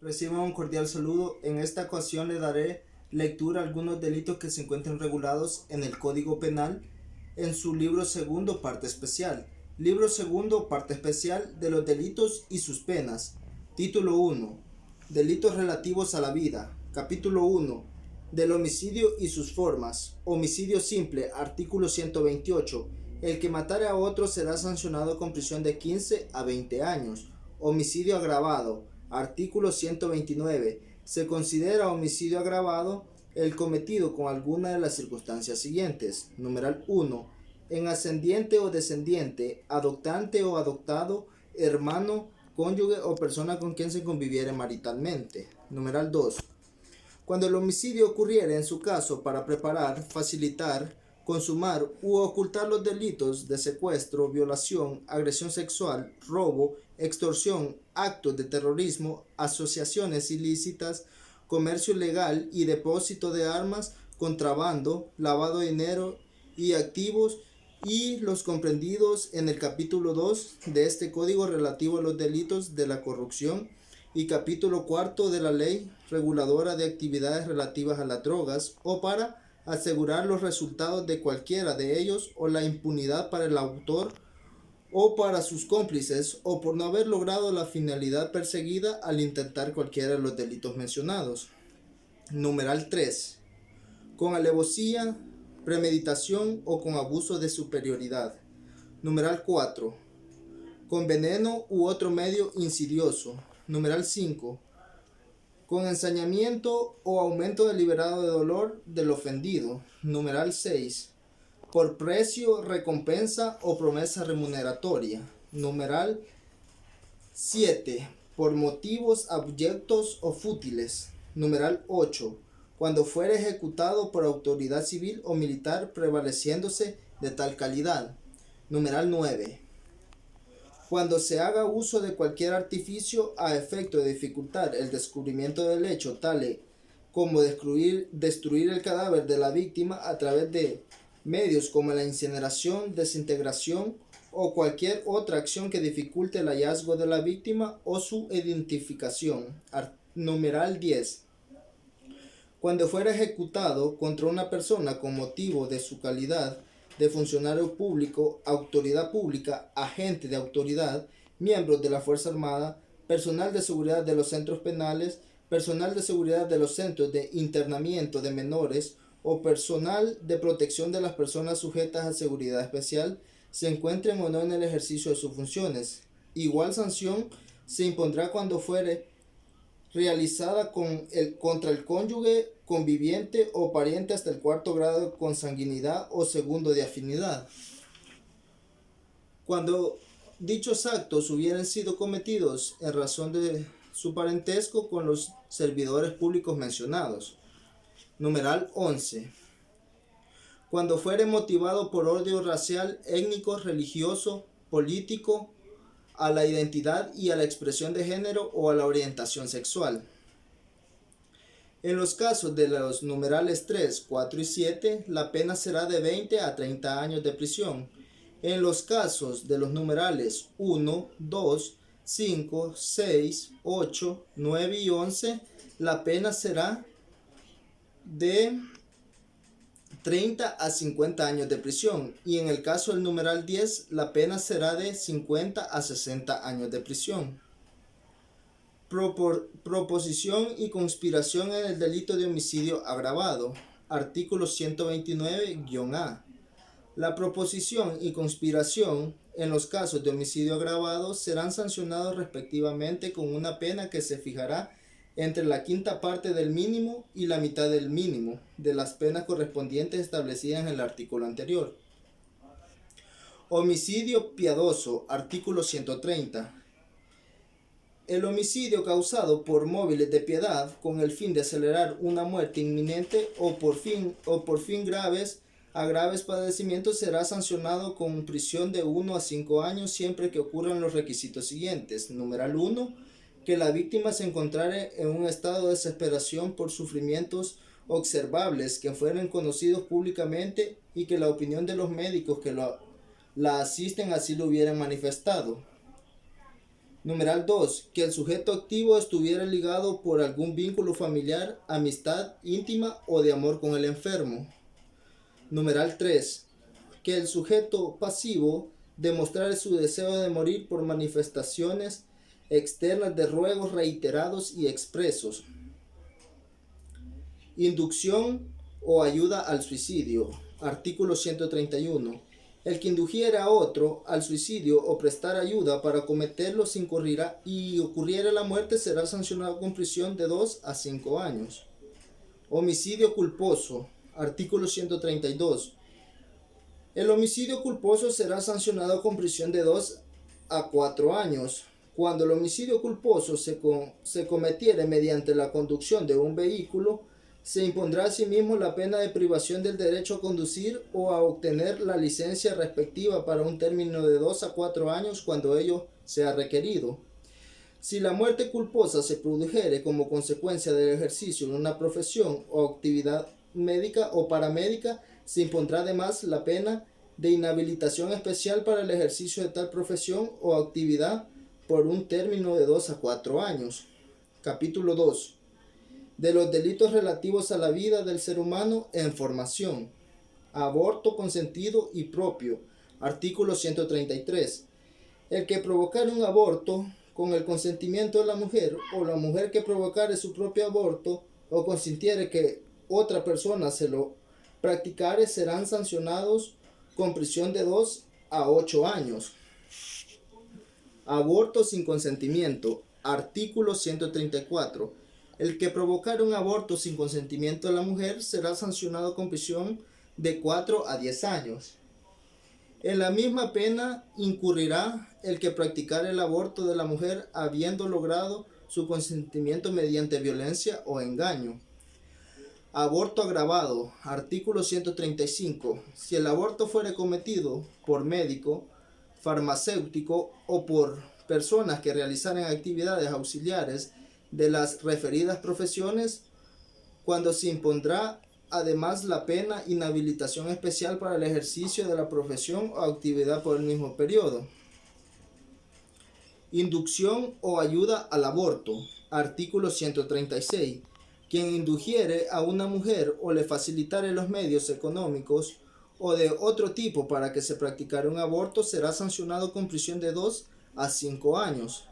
Reciban un cordial saludo. En esta ocasión le daré lectura a algunos delitos que se encuentran regulados en el Código Penal en su libro segundo, parte especial. Libro segundo, parte especial de los delitos y sus penas. Título 1. Delitos relativos a la vida. Capítulo 1. Del homicidio y sus formas. Homicidio simple. Artículo 128. El que matare a otro será sancionado con prisión de 15 a 20 años. Homicidio agravado. Artículo 129. Se considera homicidio agravado el cometido con alguna de las circunstancias siguientes. Numeral 1. En ascendiente o descendiente, adoptante o adoptado, hermano, cónyuge o persona con quien se conviviere maritalmente. Numeral 2. Cuando el homicidio ocurriere en su caso para preparar, facilitar, consumar u ocultar los delitos de secuestro, violación, agresión sexual, robo, extorsión, actos de terrorismo, asociaciones ilícitas, comercio ilegal y depósito de armas, contrabando, lavado de dinero y activos y los comprendidos en el capítulo 2 de este código relativo a los delitos de la corrupción y capítulo 4 de la ley reguladora de actividades relativas a las drogas o para asegurar los resultados de cualquiera de ellos o la impunidad para el autor o para sus cómplices o por no haber logrado la finalidad perseguida al intentar cualquiera de los delitos mencionados. Numeral 3. Con alevosía, premeditación o con abuso de superioridad. Numeral 4. Con veneno u otro medio insidioso. Numeral 5. Con ensañamiento o aumento deliberado de dolor del ofendido. Numeral 6. Por precio, recompensa o promesa remuneratoria. Numeral 7. Por motivos abyectos o fútiles. Numeral 8. Cuando fuere ejecutado por autoridad civil o militar prevaleciéndose de tal calidad. Numeral 9. Cuando se haga uso de cualquier artificio a efecto de dificultar el descubrimiento del hecho, tal como destruir el cadáver de la víctima a través de medios como la incineración, desintegración o cualquier otra acción que dificulte el hallazgo de la víctima o su identificación. Numeral 10. Cuando fuera ejecutado contra una persona con motivo de su calidad de funcionario público, autoridad pública, agente de autoridad, miembros de la Fuerza Armada, personal de seguridad de los centros penales, personal de seguridad de los centros de internamiento de menores o personal de protección de las personas sujetas a seguridad especial, se encuentren o no en el ejercicio de sus funciones. Igual sanción se impondrá cuando fuere realizada contra el cónyuge, conviviente o pariente hasta el cuarto grado de consanguinidad o segundo de afinidad. Cuando dichos actos hubieran sido cometidos en razón de su parentesco con los servidores públicos mencionados. Numeral 11. Cuando fuere motivado por odio racial, étnico, religioso, político, a la identidad y a la expresión de género o a la orientación sexual. En los casos de los numerales 3, 4 y 7, la pena será de 20 a 30 años de prisión. En los casos de los numerales 1, 2, 5, 6, 8, 9 y 11, la pena será de 30 a 50 años de prisión, y en el caso del numeral 10, la pena será de 50 a 60 años de prisión. Proposición y conspiración en el delito de homicidio agravado. Artículo 129-A. La proposición y conspiración en los casos de homicidio agravado serán sancionados respectivamente con una pena que se fijará entre la quinta parte del mínimo y la mitad del mínimo de las penas correspondientes establecidas en el artículo anterior. Homicidio piadoso. Artículo 130. El homicidio causado por móviles de piedad con el fin de acelerar una muerte inminente o por fin graves padecimientos será sancionado con prisión de 1 a 5 años siempre que ocurran los requisitos siguientes. Numeral 1. Que la víctima se encontrare en un estado de desesperación por sufrimientos observables que fueran conocidos públicamente y que la opinión de los médicos que la asisten así lo hubieran manifestado. Numeral 2. Que el sujeto activo estuviera ligado por algún vínculo familiar, amistad íntima o de amor con el enfermo. Numeral 3. Que el sujeto pasivo demostrara su deseo de morir por manifestaciones externas de ruegos reiterados y expresos. Inducción o ayuda al suicidio. Artículo 131. El que indujera a otro al suicidio o prestar ayuda para cometerlo si ocurriera la muerte será sancionado con prisión de 2 a 5 años. Homicidio culposo. Artículo 132. El homicidio culposo será sancionado con prisión de 2 a 4 años. Cuando el homicidio culposo se cometiere mediante la conducción de un vehículo, se impondrá asimismo la pena de privación del derecho a conducir o a obtener la licencia respectiva para un término de 2 a 4 años cuando ello sea requerido. Si la muerte culposa se produjere como consecuencia del ejercicio de una profesión o actividad médica o paramédica, se impondrá además la pena de inhabilitación especial para el ejercicio de tal profesión o actividad por un término de 2 a 4 años. Capítulo 2. De los delitos relativos a la vida del ser humano en formación. Aborto consentido y propio. Artículo 133. El que provocare un aborto con el consentimiento de la mujer o la mujer que provocare su propio aborto o consintiere que otra persona se lo practicare serán sancionados con prisión de 2 a 8 años. Aborto sin consentimiento. Artículo 134. El que provocare un aborto sin consentimiento de la mujer será sancionado con prisión de 4 a 10 años. En la misma pena incurrirá el que practicare el aborto de la mujer habiendo logrado su consentimiento mediante violencia o engaño. Aborto agravado. Artículo 135. Si el aborto fuere cometido por médico, farmacéutico o por personas que realizaren actividades auxiliares de las referidas profesiones, cuando se impondrá además la pena inhabilitación especial para el ejercicio de la profesión o actividad por el mismo periodo. Inducción o ayuda al aborto. Artículo 136. Quien indujiere a una mujer o le facilitare los medios económicos o de otro tipo para que se practicara un aborto será sancionado con prisión de 2 a 5 años.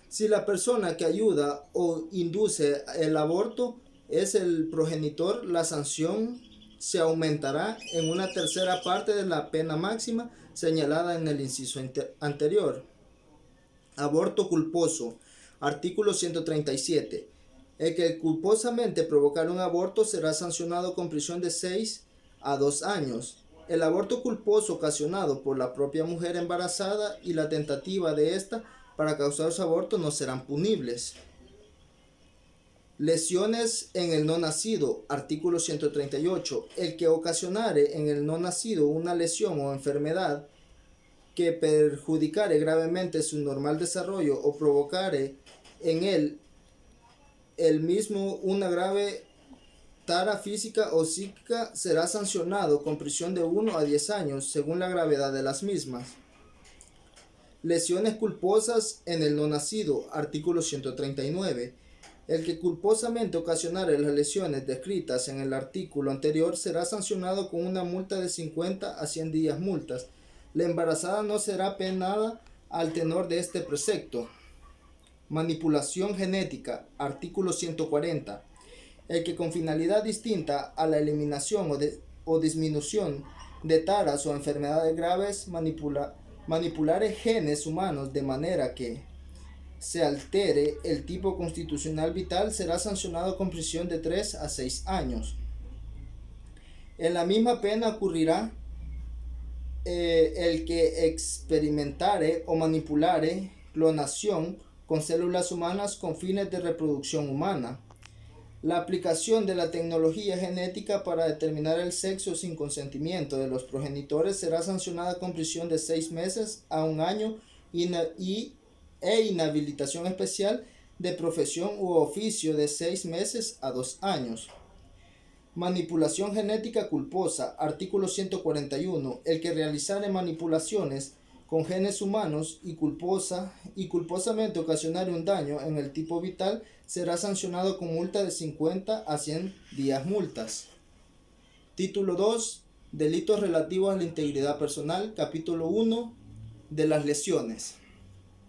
Si la persona que ayuda o induce el aborto es el progenitor, la sanción se aumentará en una tercera parte de la pena máxima señalada en el inciso anterior. Aborto culposo. Artículo 137. El que culposamente provocar un aborto será sancionado con prisión de 6 a 2 años. El aborto culposo ocasionado por la propia mujer embarazada y la tentativa de ésta para causar su aborto no serán punibles. Lesiones en el no nacido. Artículo 138. El que ocasionare en el no nacido una lesión o enfermedad que perjudicare gravemente su normal desarrollo o provocare en él el mismo una grave tara física o psíquica será sancionado con prisión de 1 a 10 años según la gravedad de las mismas. Lesiones culposas en el no nacido. Artículo 139. El que culposamente ocasionare las lesiones descritas en el artículo anterior será sancionado con una multa de 50 a 100 días multas. La embarazada no será penada al tenor de este precepto. Manipulación genética. Artículo 140. El que con finalidad distinta a la eliminación o disminución de taras o enfermedades graves manipulare genes humanos de manera que se altere el tipo constitucional vital será sancionado con prisión de 3 a 6 años. En la misma pena ocurrirá el que experimentare o manipulare clonación con células humanas con fines de reproducción humana. La aplicación de la tecnología genética para determinar el sexo sin consentimiento de los progenitores será sancionada con prisión de 6 meses a 1 año e inhabilitación especial de profesión u oficio de 6 meses a 2 años. Manipulación genética culposa. Artículo 141. El que realizare manipulaciones con genes humanos y culposamente ocasionar un daño en el tipo vital, será sancionado con multa de 50 a 100 días multas. Título 2. Delitos relativos a la integridad personal. Capítulo 1. De las lesiones.